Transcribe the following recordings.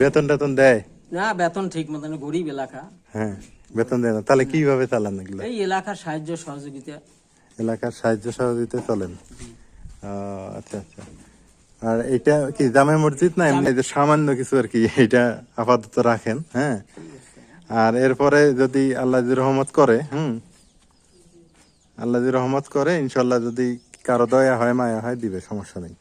বেতন টেতন দেয় না, বেতন ঠিক মতন, গরিব এলাকা। হ্যাঁ, বেতন দেয় না, তাহলে কিভাবে চালান এগুলো? এই এলাকার সাহায্য সহযোগিতা। এলাকার সাহায্য সহযোগিতা চলেন। আচ্ছা আচ্ছা। আর এটা কি জামে মসজিদ না এমনি যে সামান্য কিছু আর কি, এটা আপাতত রাখেন। হ্যাঁ, আর এরপরে যদি আল্লাহ যদি রহমত করে, আল্লাহ যদি রহমত করে ইনশাল্লাহ, যদি কারো দয়া হয় মায়া হয় দিবে, সমস্যা নেই।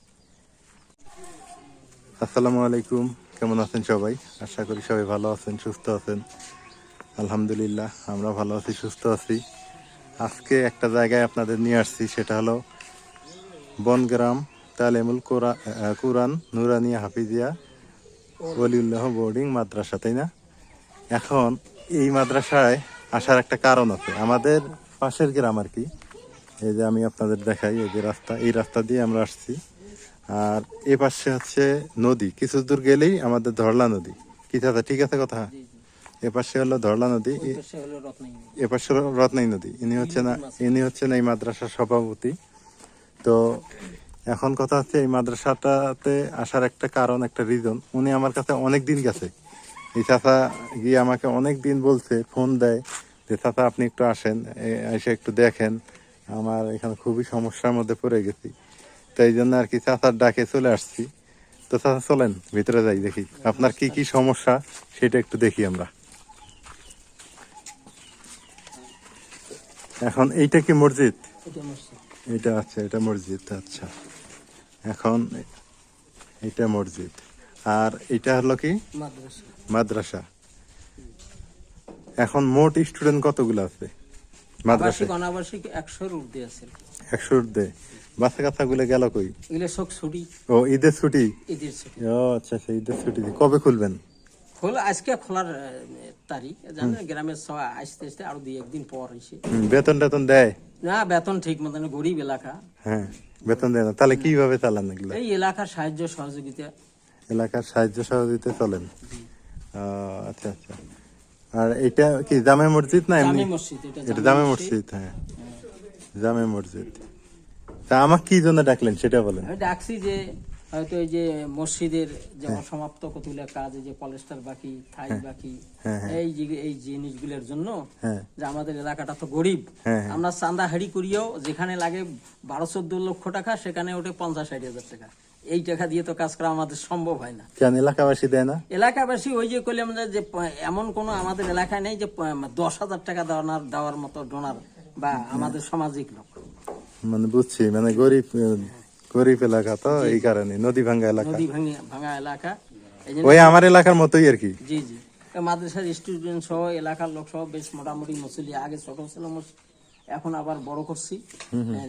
আসসালামু আলাইকুম, কেমন আছেন সবাই? আশা করি সবাই ভালো আছেন, সুস্থ আছেন। আলহামদুলিল্লাহ, আমরা ভালো আছি, সুস্থ আছি। আজকে একটা জায়গায় আপনাদের নিয়ে আসছি, সেটা হলো বনগ্রাম তালেমুল কুরআন নুরানিয়া হাফিজিয়া ওলিউল্লাহ বোর্ডিং মাদ্রাসা, তাই না? এখন এই মাদ্রাসায় আসার একটা কারণ আছে, আমাদের পাশের গ্রাম আর কি। এই যে আমি আপনাদের দেখাই, এই যে রাস্তা, এই রাস্তা দিয়ে আমরা আসছি। আর এ পাশে হচ্ছে নদী, কিছু দূর গেলেই আমাদের ধরলা নদী। কি দাদা, ঠিক আছে কথা? এ পাশে হলো ধরলা নদী, এ পাশে রত্নাই নদী। ইনি হচ্ছেন এই মাদ্রাসার সভাপতি। তো এখন কথা হচ্ছে, এই মাদ্রাসাটাতে আসার একটা কারণ, একটা রিজন। উনি আমার কাছে অনেক দিন গেছে, এই চাচা গিয়ে আমাকে অনেক দিন বলছে, ফোন দেয় যে চাচা আপনি একটু আসেন, এসে একটু দেখেন, আমার এখানে খুবই সমস্যার মধ্যে পড়ে গেছি। তো এই জন্য আর কি চাচার ডাকে চলে আসছি। তো চাচা চলেন ভিতরে যাই, দেখি আপনার কি কি সমস্যা সেটা একটু দেখি আমরা। এখন এইটা কি মসজিদ? এটা আচ্ছা, এটা মসজিদ। আচ্ছা, এখন এটা মসজিদ, আর এটা হলো কি মাদ্রাসা। এখন মোট স্টুডেন্ট কতগুলো আছে মাদ্রাসায়? অনাবাসিক 100-র ঊর্ধ্বে আছে। 100 ঊর্ধ্বে। বাচ্চা কাচ্চা গুলো গেল কই? এগুলো সব ছুটি। ও, ঈদের ছুটি। ঈদের ছুটি। ও আচ্ছা আচ্ছা, ঈদের ছুটি। কবে খুলবেন? আজকে খোলার তারিখ জানেন, গ্রামের সবাই আসতে আসতে আরো 2-1 দিন পর এসে। বেতন টেতন দেয় না, বেতন ঠিক মতন, গরিব এলাকা। হ্যাঁ, বেতন দেয় না, তাহলে কিভাবে চালান এগুলো? এই এলাকার সাহায্য সহযোগিতা। এলাকার সাহায্য সহযোগিতা চলেন। আচ্ছা আচ্ছা। আর এটা কি জামে মসজিদ না এমনি? জামে মসজিদ। এটা জামে মসজিদ। হ্যাঁ, জামে মসজিদ। তা আমাকে কি জন্য ডাকলেন সেটা বলেন। আমি ডাকছি যে হয়তো এই যে মসজিদের যে অসমাপ্ত কতগুলো কাজ, এই যে পলেস্টার বাকি, থাই বাকি, এই জিনিসগুলোর জন্য, যে আমাদের এলাকাটা তো গরিব, আমরা চাঁদা হাড়ি করিও যেখানে লাগে 12-14 লক্ষ টাকা, সেখানে ওঠে 50-60 হাজার টাকা। এই টাকা দিয়ে তো কাজ করা আমাদের সম্ভব হয় না। কেন এলাকাবাসী দেয় না? এলাকাবাসী ওই যে করলাম যে এমন কোনো আমাদের এলাকায় নেই যে 10,000 টাকা দেওয়ার মতো ডোনার বা আমাদের সামাজিক লোক। মানে বুঝছি, মানে গরিব গরিব এলাকা তো, এই কারণে নদী ভাঙ্গা এলাকা। নদী ভাঙা এলাকা, ওই আমার এলাকার মতোই আর কি। জি জি। মাদ্রাসার স্টুডেন্ট সহ, এলাকার লোক সহ বেশ মোটামুটি মুসল্লি। আগে ছোট ছিল মসজিদ, এখন আবার বড় করছি।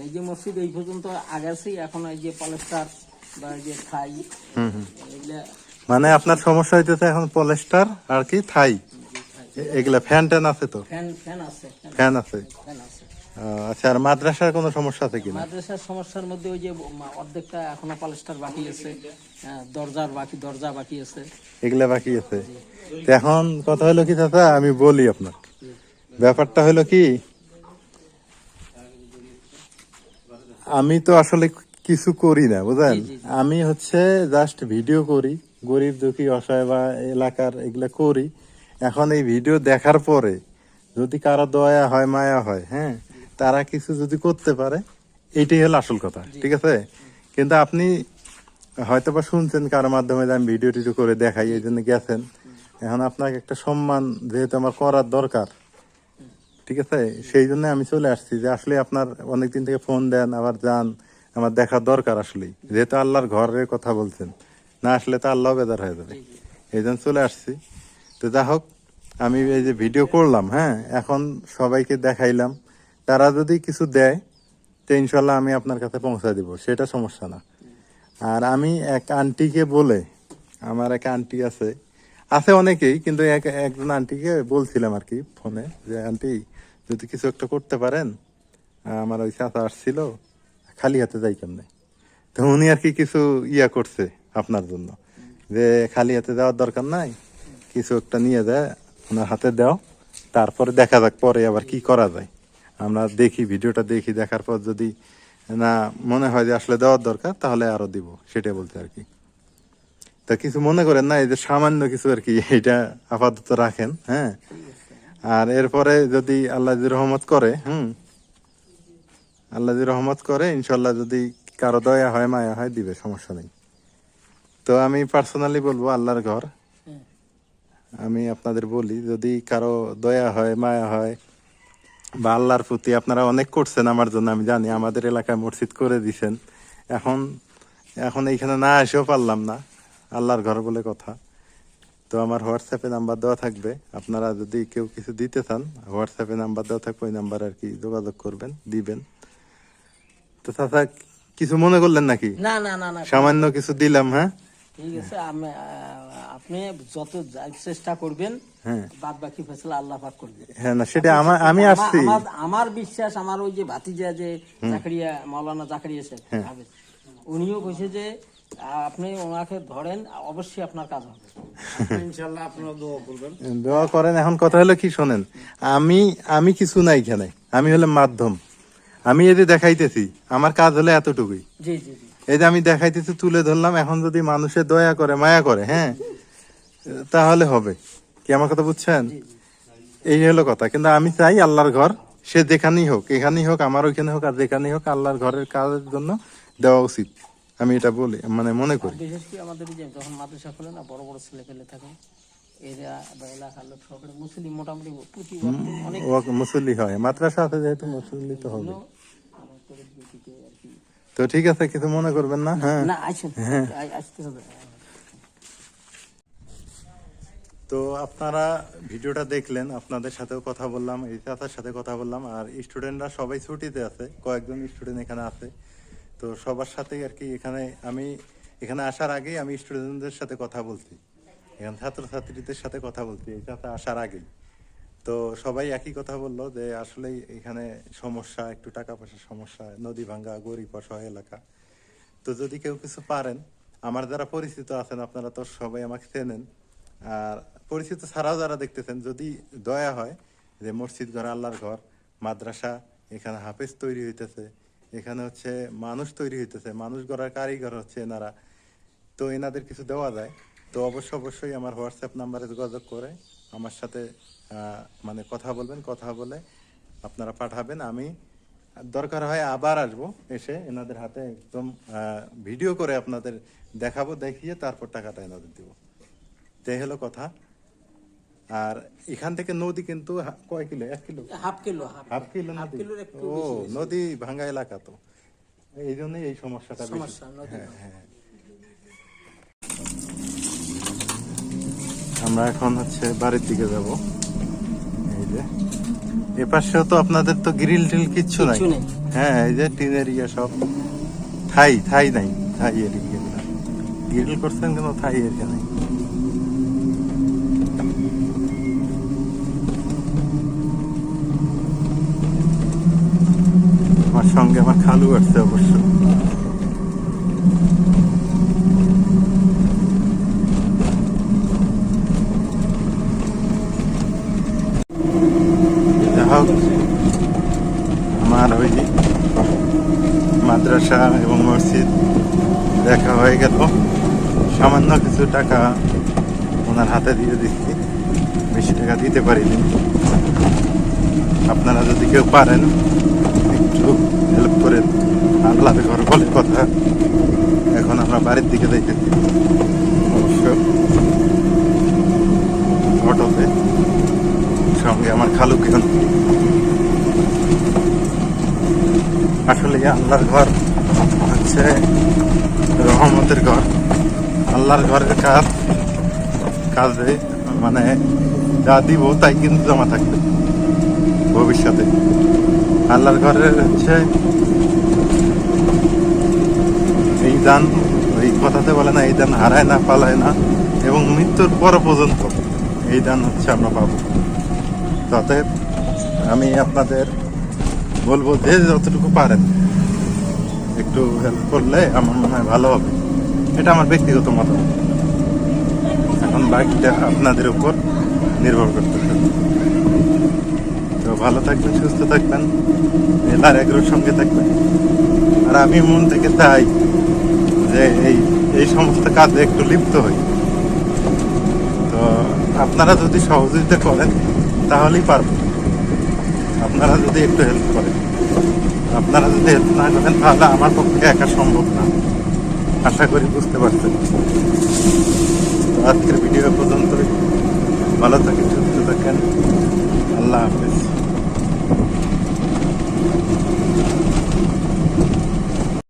এই যে মসজিদ এই পর্যন্ত আগাছি, এখন এই যে পলেস্টার বা এই যে থাই, এগুলা। মানে আপনার সমস্যা হইতেছে এখন পলেস্টার আর কি থাই, এগুলা। ফ্যান ট্যান আছে তো? ফ্যান আছে। ফ্যান আছে। আচ্ছা, আর মাদ্রাসার কোনো সমস্যা আছে কিনা? মাদ্রাসার সমস্যার মধ্যে ওই যে অর্ধেকটা এখনো পলেস্টার বাকি আছে, দরজা বাকি আছে, এগুলা বাকি আছে। তো এখন কথা হলো কি চাচা, আমি বলি আপনার ব্যাপারটা হলো কি, আমি তো আসলে কিছু করি না, বুঝলেন। আমি হচ্ছে জাস্ট ভিডিও করি, গরিব দুঃখী অসহায় বা এলাকার এগুলা করি। এখন এই ভিডিও দেখার পরে যদি কারো দয়া হয় মায়া হয়, হ্যাঁ, তারা কিছু যদি করতে পারে, এইটাই হলো আসল কথা, ঠিক আছে? কিন্তু আপনি হয়তো বা শুনছেন কারো মাধ্যমে যে আমি ভিডিও টিডিও করে দেখাই, এই জন্য গেছেন। এখন আপনাকে একটা সম্মান যেহেতু আমার করার দরকার, ঠিক আছে, সেই জন্য আমি চলে আসছি। যে আসলে আপনার অনেকদিন থেকে ফোন দেন, আবার যান, আমার দেখার দরকার আসলে, যেহেতু আল্লাহর ঘরের কথা বলছেন, না আসলে তো আল্লাহ বেদার হয়ে যাবে, এই জন্য চলে আসছি। তো যা হোক, আমি এই যে ভিডিও করলাম, হ্যাঁ, এখন সবাইকে দেখাইলাম, তারা যদি কিছু দেয় তো ইনশাল্লাহ আমি আপনার কাছে পৌঁছা দিব, সেটা সমস্যা না। আর আমি এক আন্টিকে বলে, আমার এক আন্টি আছে অনেকেই, কিন্তু একজন আন্টিকে বলছিলাম আর কি ফোনে, যে আন্টি যদি কিছু একটা করতে পারেন, আমার ওই চাচা আসছিল, খালি হাতে যাই কেমনে। তো উনি আর কি কিছু করছে আপনার জন্য, যে খালি হাতে যাওয়ার দরকার নাই, কিছু একটা নিয়ে যায় ওনার হাতে দাও, তারপরে দেখা যাক পরে আবার কি করা যায়। আমরা দেখি, ভিডিওটা দেখি, দেখার পর যদি না মনে হয় যে আসলে দেওয়ার দরকার, তাহলে আরো দিব, সেটাই বলতে আর কি। তা কিছু মনে করেন না, এই যে সামান্য কিছু আর কি, এটা আপাতত রাখেন, হ্যাঁ। আর এরপরে যদি আল্লাহ যদি রহমত করে, আল্লাহ যদি রহমত করে, ইনশাল্লাহ যদি কারো দয়া হয় মায়া হয় দিবে, সমস্যা নেই। তো আমি পার্সোনালি বলবো আল্লাহর ঘর, আমি আপনাদের বলি যদি কারো দয়া হয় মায়া হয় বা আল্লাহর প্রতি, আপনারা অনেক করছেন আমার জন্য, আমি জানি আমাদের এলাকায় মসজিদ করে দিছেন, এখন এইখানে না এসেও পারলাম না, আল্লাহর ঘর বলে কথা। তো আমার হোয়াটসঅ্যাপে নাম্বার দেওয়া থাকবে, আপনারা যদি কেউ কিছু দিতে চান হোয়াটসঅ্যাপে নাম্বার দেওয়া থাকবে, ওই নাম্বার আর কি যোগাযোগ করবেন, দিবেন। তো চাচা কিছু মনে করলেন নাকি? না না না না, সামান্য কিছু দিলাম, হ্যাঁ ঠিক আছে। আপনি যত চেষ্টা করবেন, হ্যাঁ বাদ বাকি ফেসলা আল্লাহ পাক করবে। হ্যাঁ, না সেটা আমি আসছি। আমার বিশ্বাস, আমার ওই যে ভাতিজা যে জাকারিয়া, মাওলানা জাকারিয়া সাহেব হাফেজ, উনিও কইছে যে আপনি ওনাকে ধরেন, অবশ্যই আপনার কাজ হবে ইনশাআল্লাহ। আপনারা দোয়া করবেন, দোয়া করেন। এখন কথা হলো কি শোনেন, আমি কিছু নাই এখানে, আমি হলো মাধ্যম। আমি এই যে দেখাইতেছি, আমার কাজ হলো এতটুকুই। জি জি জি, এই যে আমি দেখাইতেছি, তুলে ধরলাম। এখন যদি মানুষের দয়া করে মায়া করে, হ্যাঁ, তাহলে হবে কি, আমার কথা বুঝছেন? এই হলো কথা। কিন্তু আমি চাই আল্লাহর ঘর, সে যেখানেই হোক, এখানেই হোক, আমার ওইখানে হোক, আর যেখানেই হোক, আল্লাহর ঘরের কাজের জন্য দেওয়া উচিত, আমি এটা বলি, মানে মনে করি। বিশেষ করে আমাদের যে যখন মাদ্রাসা খোলে না, বড় বড় ছেলে পেলে থাকে, এরা বা এলাকার লোক সহকারে মুসলিম মোটামুটি প্রতি অনেক মুসল্লি হয়, মাদ্রাসা আছে যেহেতু মুসল্লি তো হবে। আর কি। তো ঠিক আছে, কিছু মনে করবেন না, হ্যাঁ। না আসুন, আসতে হবে। তো আপনারা ভিডিওটা দেখলেন, আপনাদের সাথেও কথা বললাম, এই চাচার সাথে কথা বললাম, আর স্টুডেন্টরা সবাই ছুটিতে আছে, কয়েকজন স্টুডেন্ট এখানে আছে। তো সবার সাথে আর কি, আমি এখানে আসার আগেই আমি স্টুডেন্টদের সাথে কথা বলছি, এখানে ছাত্রছাত্রীদের সাথে কথা বলছি এই চাচা আসার আগেই। তো সবাই একই কথা বললো যে আসলেই এখানে সমস্যা, একটু টাকা পয়সার সমস্যা, নদী ভাঙ্গা, গরিব অসহায় এলাকা। তো যদি কেউ কিছু পারেন, আমার যারা পরিচিত আছেন, আপনারা তো সবাই আমাকে চেনেন, আর পরিচিত ছাড়াও যারা দেখতেছেন, যদি দয়া হয় যে মসজিদ ঘর, আল্লাহর ঘর, মাদ্রাসা, এখানে হাফেজ তৈরি হইতেছে, এখানে হচ্ছে মানুষ তৈরি হইতেছে, মানুষ গড়ার কারিগর হচ্ছে এনারা, তো এনাদের কিছু দেওয়া যায়, তো অবশ্যই আমার হোয়াটসঅ্যাপ নাম্বারে যোগাযোগ করে আমার সাথে মানে কথা বলবেন, কথা বলে আপনারা পাঠাবেন। আমি দরকার হয় আবার আসবো, এসে এনাদের হাতে একদম ভিডিও করে আপনাদের দেখাবো, দেখিয়ে তারপর টাকাটা এনাদের দিব। তাই হলো কথা। আর এখান থেকে নদী কিন্তু কয় কিলো, 1 কিলো, হাফ কিলো নদী। একটু ও, নদী ভাঙ্গা এলাকা, তো এই জন্যই এই সমস্যাটা বেশি। সমস্যা নদী। হ্যাঁ হ্যাঁ। আমরা এখন হচ্ছে বাড়ির দিকে যাব। এই যে এপাশেও তো আপনাদের তো গ্রিল টিল কিচ্ছু নাই। হ্যাঁ, এই যে টিনের ইয়ে সব, থাই নাই, থাই এরিয়া গ্রিল করছেন কিন্তু থাই এরিয়া নাই। আমার সঙ্গে আমার খালু আসছে অবশ্য। আমার ওই মাদ্রাসা এবং মসজিদ দেখা হয়ে গেল, সামান্য কিছু টাকা ওনার হাতে দিয়ে দিচ্ছি, বেশি টাকা দিতে পারিনি। আপনারা যদি কেউ পারেন একটু হেল্প করেন, আল্লাহর ঘর বলে কথা। এখন আমরা বাড়ির দিকে দেখেছি, অবশ্য অটোতে, সঙ্গে আমার খালুকে। আসলে আল্লাহর ঘর হচ্ছে রহমতের ঘর, আল্লাহর ঘরের কাজে মানে যা দিব তাই কিন্তু জমা থাকবে ভবিষ্যতে। আল্লাহর ঘরের হচ্ছে এই দান, ওই কথাতে বলে না, এই দান হারায় না, পালায় না, এবং মৃত্যুর পর পর্যন্ত এই দান হচ্ছে আমরা পাবো। অতএব আমি আপনাদের বলবো যে যতটুকু পারেন একটু হেল্প করলে আমার মনে হয় ভালো হবে। এটা আমার ব্যক্তিগত মতামত, এখন বাকিটা আপনাদের উপর নির্ভর করতেছে। তো ভালো থাকবেন, সুস্থ থাকবেন, মেলার এগুলোর সঙ্গে থাকবেন। আর আমি মন থেকে চাই যে এই সমস্ত কাজে একটু লিপ্ত হই। তো আপনারা যদি সহযোগিতা করেন তাহলেই পারবো। আপনারা যদি একটু হেল্প করেন, আপনারা যদি হেল্প না করেন তাহলে আমার পক্ষে একা সম্ভব না। আশা করি বুঝতে পারছেন। তো আজকের ভিডিও পর্যন্তই। ভালো থাকেন, সুস্থ থাকেন। আল্লাহ হাফেজ।